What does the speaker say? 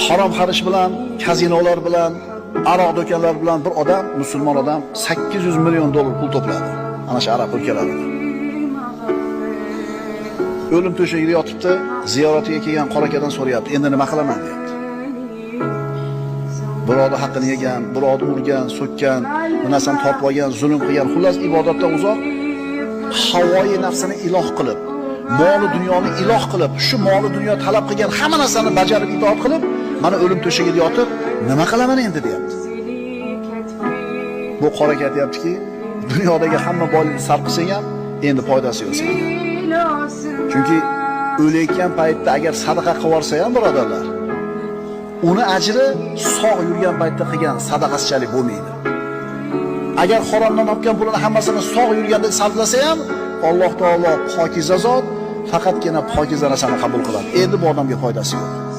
harom xarish bilan, kazinolar bilan, aroq do'konlar bilan bir odam, musulmon odam 800 million dollar pul to'pladi. Ana shu arab o'lkalarida. O'lim to'shagida yotibdi, ziyoratiga kelgan qora akadan so'rayapti, endi nima qilaman deyapti. Birovni haqqini yegan, birovni urgan, so'kkan, bu narsani tortib olgan, zulm qilgan, xullas ibodatdan uzoq, havoyi nafsini iloh qilib, moli dunyoni iloh qilib, shu moli dunyo talab qilgan hamma narsani bajarib itoat qilib, mana o'lim to'shagida yotib, nima qilaman endi deyapti. Bu qora aka aytayaptiki, dunyodagi hamma boylikni sarf qilsang ham endi foydasi yo'q senga. Chunki o'layotgan paytda agar sadaqa qilib yorsa ham birodarlar, uni ajri sog' yurgan paytda qilgan sadaqasichalik bo'lmaydi. Agar haromdan topgan pulini hammasini sog' yurganda sarflasa ham, Alloh taolo pokiza zot, faqatgina pokiza narsani qabul qiladi. Endi bu odamga foydasi yo'q.